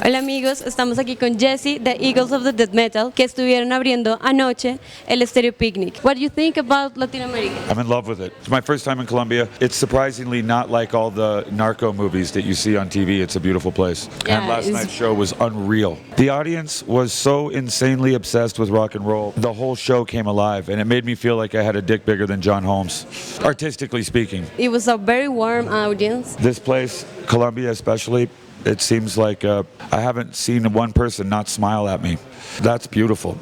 Hola amigos, estamos aquí con Jesse, the Eagles of the Death Metal, que estuvieron abriendo anoche el Stereo Picnic. What do you think about Latin America? I'm in love with it. It's my first time in Colombia. It's surprisingly not like all the narco movies that you see on TV. It's a beautiful place. Yeah, and last night's show was unreal. The audience was so insanely obsessed with rock and roll. The whole show came alive, and it made me feel like I had a dick bigger than John Holmes, artistically speaking. It was a very warm audience. This place, Colombia especially, it seems like I haven't seen one person not smile at me. That's beautiful.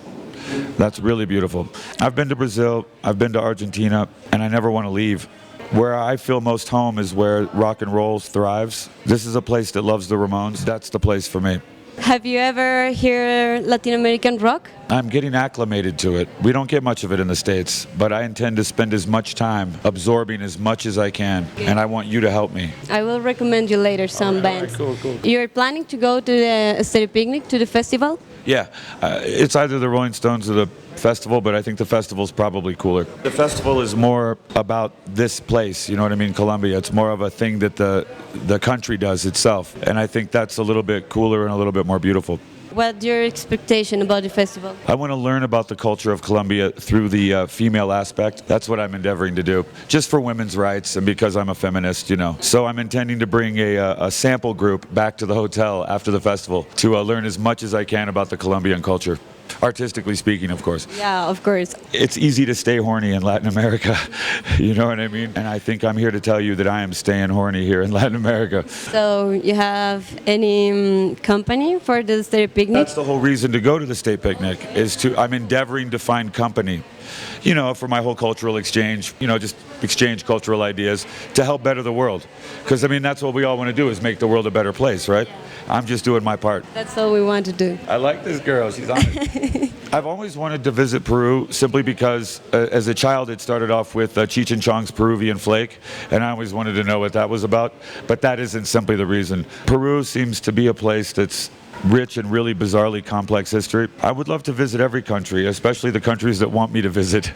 That's really beautiful. I've been to Brazil, I've been to Argentina, and I never want to leave. Where I feel most home is where rock and roll thrives. This is a place that loves the Ramones. That's the place for me. Have you ever heard Latin American rock? I'm getting acclimated to it. We don't get much of it in the States, but I intend to spend as much time absorbing as much as I can, and I want you to help me. I will recommend you later some bands. Cool. You're planning to go to the Stereo Picnic, to the festival? Yeah, it's either the Rolling Stones or the festival, but I think the festival's probably cooler. The festival is more about this place, you know what I mean, Colombia. It's more of a thing that the country does itself, and I think that's a little bit cooler and a little bit more beautiful. What's your expectation about the festival? I want to learn about the culture of Colombia through the female aspect. That's what I'm endeavoring to do, just for women's rights and because I'm a feminist, you know. So I'm intending to bring a sample group back to the hotel after the festival to learn as much as I can about the Colombian culture. Artistically speaking, of course. Yeah, of course. It's easy to stay horny in Latin America, you know what I mean? And I think I'm here to tell you that I am staying horny here in Latin America. So you have any company for the Stereo Picnic? That's the whole reason to go to the state picnic, I'm endeavoring to find company, you know, for my whole cultural exchange, you know, just exchange cultural ideas to help better the world. Because, I mean, that's what we all want to do, is make the world a better place, right? I'm just doing my part. That's all we want to do. I like this girl. She's on it. I've always wanted to visit Peru simply because as a child it started off with Cheech and Chong's Peruvian Flake, and I always wanted to know what that was about, but that isn't simply the reason. Peru seems to be a place that's rich and really bizarrely complex history. I would love to visit every country, especially the countries that want me to visit,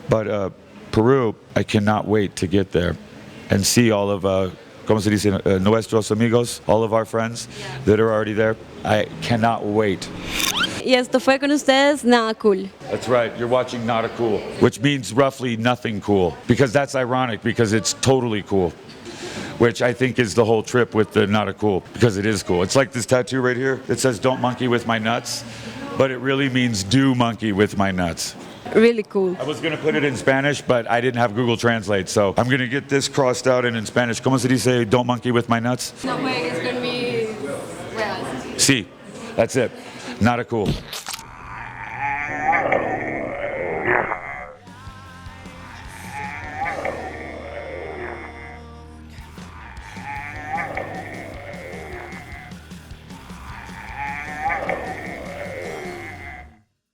but Peru, I cannot wait to get there and see all of ¿cómo se dice? Nuestros amigos, all of our friends that are already there. I cannot wait. Y esto fue con ustedes, NadaCool. That's right, you're watching NadaCool, which means roughly nothing cool, because that's ironic, because it's totally cool, which I think is the whole trip with the NadaCool, because it is cool. It's like this tattoo right here that says, "Don't monkey with my nuts," but it really means "do monkey with my nuts." Really cool. I was going to put it in Spanish, but I didn't have Google Translate, so I'm going to get this crossed out and in Spanish. ¿Cómo se dice "don't monkey with my nuts"? No, it's going to be real. Sí, that's it. NadaCool.